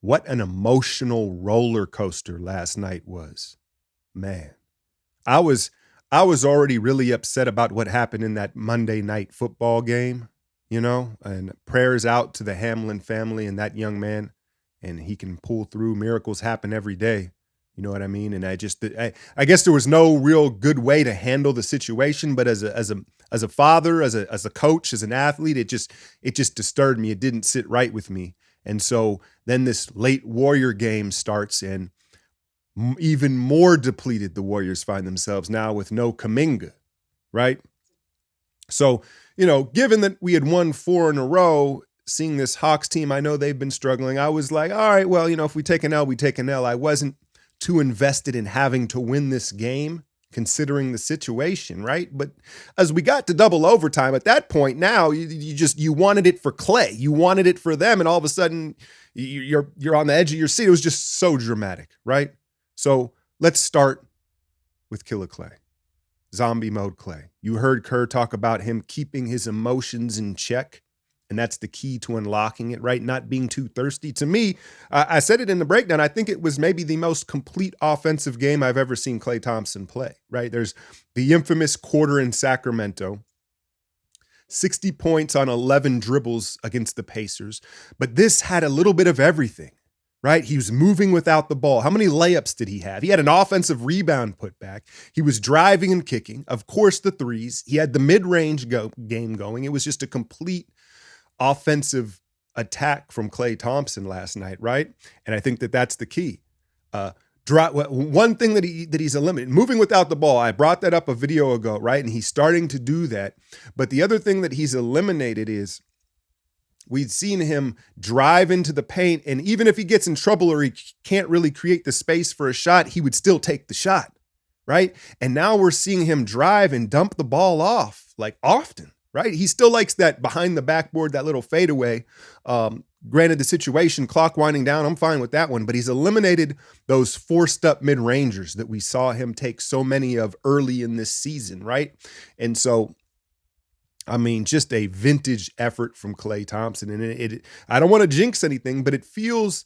what an emotional roller coaster last night was. Man, I was I was already really upset about what happened in that Monday night football game, and prayers out to the Hamlin family and that young man, and he can pull through. Miracles happen every day. You know what I mean? And I guess there was no real good way to handle the situation, but as a father, as a coach, as an athlete, it just disturbed me. It didn't sit right with me. And so then this late Warrior game starts, and even more depleted the Warriors find themselves now with no Kuminga, right? So, given that we had won 4 in a row, seeing this Hawks team, I know they've been struggling. I was like, all right, well, if we take an L, we take an L. I wasn't too invested in having to win this game, considering the situation, right? But as we got to double overtime, at that point now, you wanted it for Klay. You wanted it for them, and all of a sudden, you're on the edge of your seat. It was just so dramatic, right? So let's start with Killer Klay. Zombie mode Klay. You heard Kerr talk about him keeping his emotions in check, and that's the key to unlocking it, right? Not being too thirsty. To me, I said it in the breakdown, I think it was maybe the most complete offensive game I've ever seen Klay Thompson play, right? There's the infamous quarter in Sacramento, 60 points on 11 dribbles against the Pacers, but this had a little bit of everything. Right? He was moving without the ball. How many layups did he have? He had an offensive rebound put back. He was driving and kicking. Of course, the threes. He had the mid-range game going. It was just a complete offensive attack from Klay Thompson last night, right? And I think that that's the key. One thing that he's eliminated, moving without the ball. I brought that up a video ago, right? And he's starting to do that. But the other thing that he's eliminated is we'd seen him drive into the paint, and even if he gets in trouble or he can't really create the space for a shot, he would still take the shot, right? And now we're seeing him drive and dump the ball off, like often, right? He still likes that behind the backboard, that little fadeaway. Granted, the situation, clock winding down, I'm fine with that one, but he's eliminated those forced up mid-rangers that we saw him take so many of early in this season, right? And so, just a vintage effort from Klay Thompson. And I don't want to jinx anything, but it feels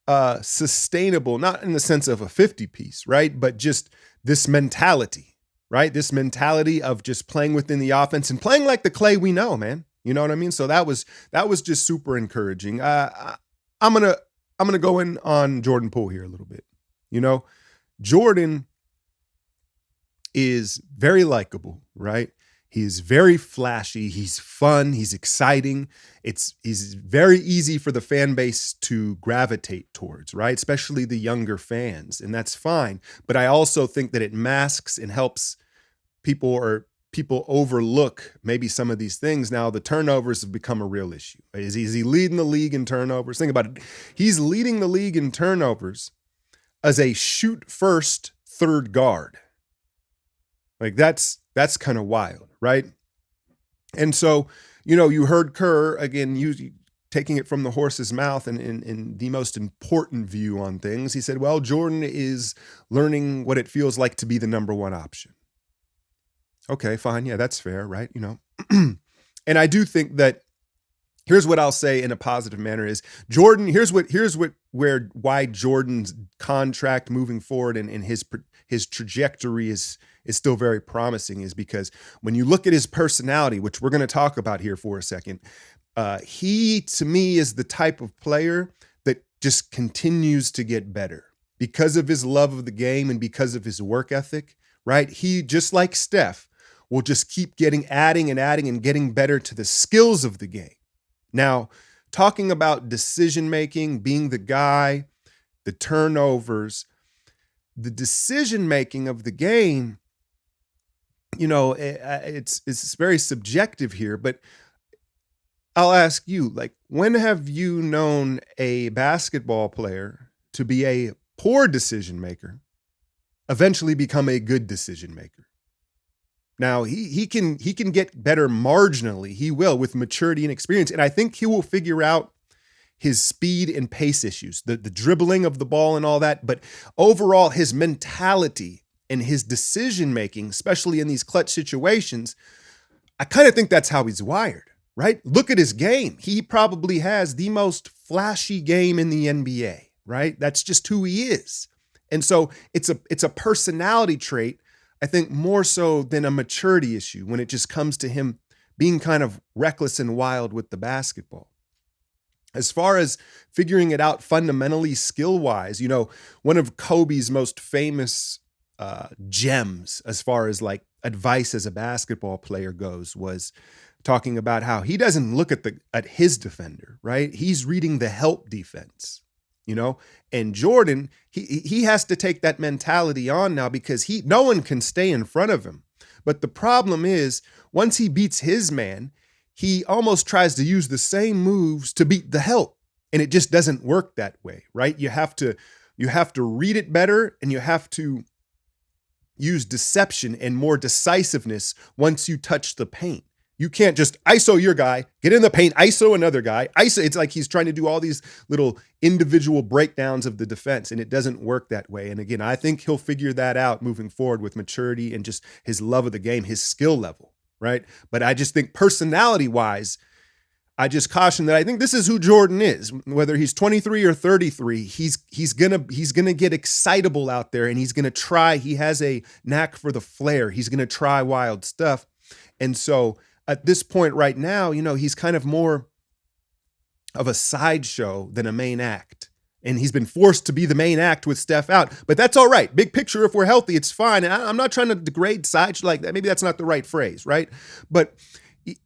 sustainable, not in the sense of a 50-piece, right? But just this mentality, right? This mentality of just playing within the offense and playing like the Klay we know, man. You know what I mean? So that was just super encouraging. I'm gonna go in on Jordan Poole here a little bit. Jordan is very likable, right? He's very flashy. He's fun. He's exciting. He's very easy for the fan base to gravitate towards, right? Especially the younger fans, and that's fine. But I also think that it masks and helps people overlook maybe some of these things. Now, the turnovers have become a real issue. Is he leading the league in turnovers? Think about it. He's leading the league in turnovers as a shoot first third guard. Like that's kind of wild, right? And so, you heard Kerr again taking it from the horse's mouth and in the most important view on things. He said, well, Jordan is learning what it feels like to be the number one option. Okay, fine. Yeah, that's fair, right? And I do think that here's what I'll say in a positive manner is Jordan, why Jordan's contract moving forward and his trajectory is still very promising is because when you look at his personality, which we're going to talk about here for a second, he, to me, is the type of player that just continues to get better because of his love of the game and because of his work ethic, right? He, just like Steph, will just keep adding and getting better to the skills of the game. Now, talking about decision-making, being the guy, the turnovers, the decision-making of the game, it's very subjective here, but I'll ask you, like, when have you known a basketball player to be a poor decision maker, eventually become a good decision maker? Now, he can get better marginally. He will with maturity and experience, and I think he will figure out his speed and pace issues, the dribbling of the ball and all that, but overall his mentality and his decision making, especially in these clutch situations, I kind of think that's how he's wired. right? Look at his game. He probably has the most flashy game in the NBA, right? That's just who he is. And so it's a personality trait, I think, more so than a maturity issue when it just comes to him being kind of reckless and wild with the basketball. As far as figuring it out fundamentally skill-wise, one of Kobe's most famous gems as far as like advice as a basketball player goes was talking about how he doesn't look at his defender, right? He's reading the help defense, and Jordan, he has to take that mentality on now because no one can stay in front of him. But the problem is once he beats his man, he almost tries to use the same moves to beat the help. And it just doesn't work that way, right? You have to read it better, and you have to use deception and more decisiveness once you touch the paint. You can't just ISO your guy, get in the paint, ISO another guy. It's like he's trying to do all these little individual breakdowns of the defense, and it doesn't work that way. And again, I think he'll figure that out moving forward with maturity and just his love of the game, his skill level, right? But I just think personality-wise, I just caution that I think this is who Jordan is. Whether he's 23 or 33, he's gonna get excitable out there, and he's gonna try. He has a knack for the flair. He's gonna try wild stuff, and so at this point right now, he's kind of more of a sideshow than a main act. And he's been forced to be the main act with Steph out. But that's all right. Big picture, if we're healthy, it's fine. And I'm not trying to degrade sideshow like that. Maybe that's not the right phrase, right? But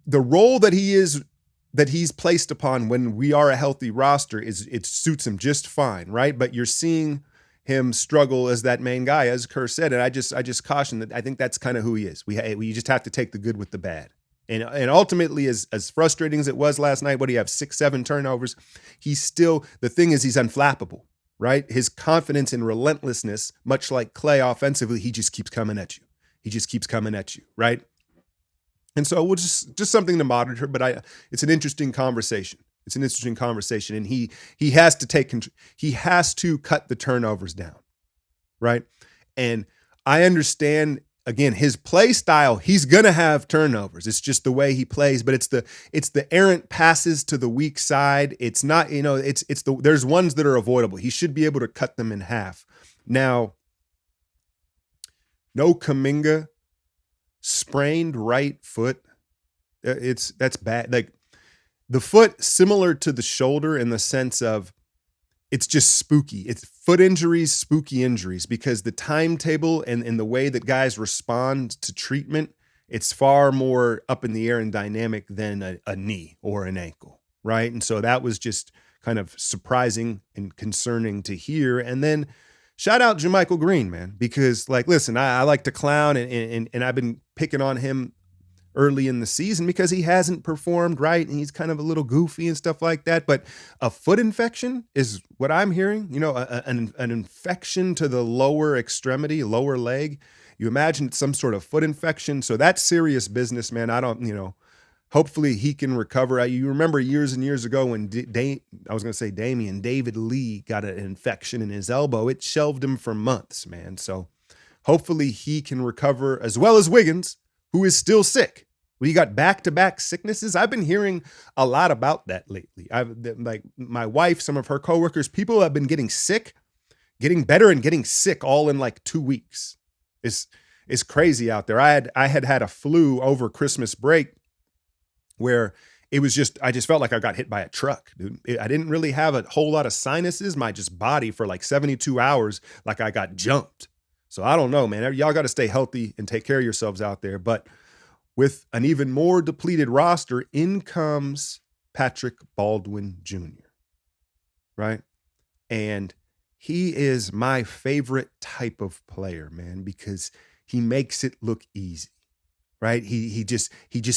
the role that he's placed upon when we are a healthy roster it suits him just fine, right? But you're seeing him struggle as that main guy, as Kerr said. And I just caution that I think that's kind of who he is. We just have to take the good with the bad. And ultimately, as frustrating as it was last night, what do you have, 6-7 turnovers? The thing is he's unflappable, right? His confidence and relentlessness, much like Klay offensively, he just keeps coming at you. He just keeps coming at you, right? And so we'll just something to monitor, but it's an interesting conversation. It's an interesting conversation, and he has to cut the turnovers down, right? And I understand, again, his play style, he's going to have turnovers. It's just the way he plays, but it's the errant passes to the weak side. It's not, there's ones that are avoidable. He should be able to cut them in half. Now, no Kuminga, sprained right foot. That's bad. Like the foot, similar to the shoulder in the sense of it's just spooky. It's foot injuries, spooky injuries, because the timetable and the way that guys respond to treatment, it's far more up in the air and dynamic than a knee or an ankle, right? And so that was just kind of surprising and concerning to hear. And then shout out JaMychal Green, man, because listen, I like to clown and I've been picking on him early in the season because he hasn't performed right and he's kind of a little goofy and stuff like that. But a foot infection is what I'm hearing, an infection to the lower extremity, lower leg. You imagine it's some sort of foot infection. So that's serious business, man. I don't, hopefully he can recover. You remember years and years ago when David Lee got an infection in his elbow. It shelved him for months, man. So hopefully he can recover, as well as Wiggins, who is still sick. We got back-to-back sicknesses. I've been hearing a lot about that lately. Like my wife, some of her coworkers, people have been getting sick, getting better and getting sick all in 2 weeks. It's crazy out there. I had a flu over Christmas break where I just felt like I got hit by a truck, dude. I didn't really have a whole lot of sinuses. My just body for 72 hours, like I got jumped. So I don't know, man. Y'all got to stay healthy and take care of yourselves out there. But with an even more depleted roster, in comes Patrick Baldwin Jr., right? And he is my favorite type of player, man, because he makes it look easy, right? He just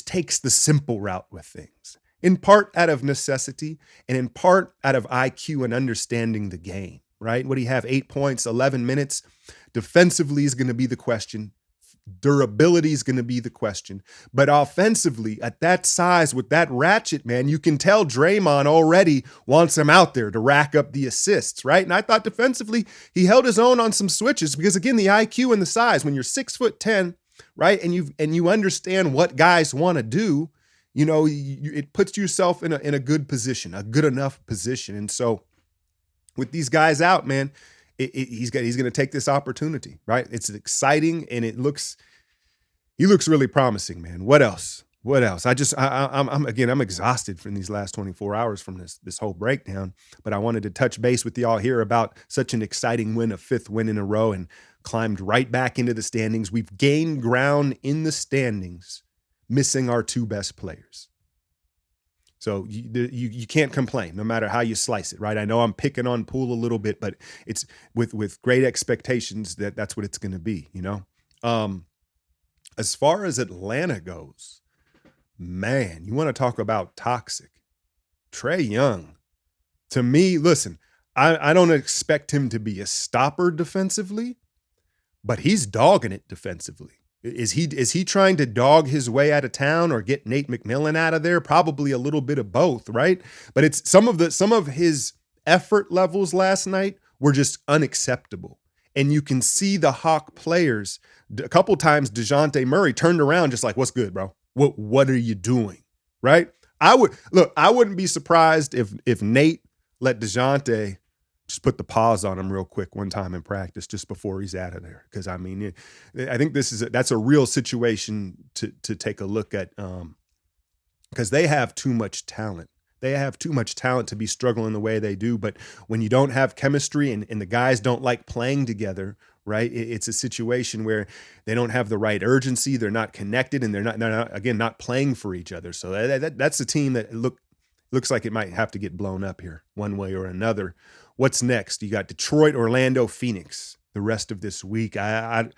takes the simple route with things, in part out of necessity and in part out of IQ and understanding the game, right? What do you have? 8 points, 11 minutes. Defensively is going to be the question. Durability is going to be the question. But offensively, at that size with that ratchet, man, you can tell Draymond already wants him out there to rack up the assists, right? And I thought defensively, he held his own on some switches because, again, the IQ and the size, when you're 6'10", right, and you understand what guys want to do, it puts yourself in a good position, a good enough position. And so with these guys out, man, he's going to take this opportunity, right? It's exciting, and he looks really promising, man. What else? I'm exhausted from these last 24 hours from this whole breakdown, but I wanted to touch base with y'all here about such an exciting win, a 5th win in a row, and climbed right back into the standings. We've gained ground in the standings, missing our 2 best players. So you can't complain no matter how you slice it, right? I know I'm picking on Poole a little bit, but it's with great expectations that's what it's going to be, As far as Atlanta goes, man, you want to talk about toxic. Trae Young, to me, listen, I don't expect him to be a stopper defensively, but he's dogging it defensively. Is he trying to dog his way out of town or get Nate McMillan out of there? Probably a little bit of both, right? But it's some of his effort levels last night were just unacceptable. And you can see the Hawk players, a couple times DeJounte Murray turned around just like, "What's good, bro? What are you doing?" Right? I wouldn't be surprised if Nate let DeJounte just put the pause on him real quick one time in practice just before he's out of there. Because I think that's a real situation to take a look at, because they have too much talent. They have too much talent to be struggling the way they do. But when you don't have chemistry and the guys don't like playing together, right? It's a situation where they don't have the right urgency. They're not connected, and they're not playing for each other. So that's a team that looks like it might have to get blown up here one way or another. What's next? You got Detroit, Orlando, Phoenix the rest of this week. I'm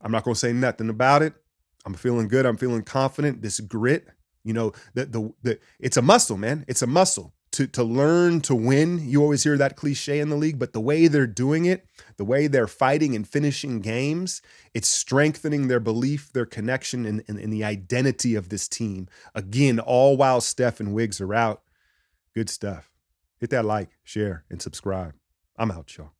not going to say nothing about it. I'm feeling good. I'm feeling confident. This grit, it's a muscle, man. It's a muscle to learn to win. You always hear that cliche in the league, but the way they're doing it, the way they're fighting and finishing games, it's strengthening their belief, their connection, and the identity of this team. Again, all while Steph and Wiggs are out. Good stuff. Hit that like, share, and subscribe. I'm out, y'all.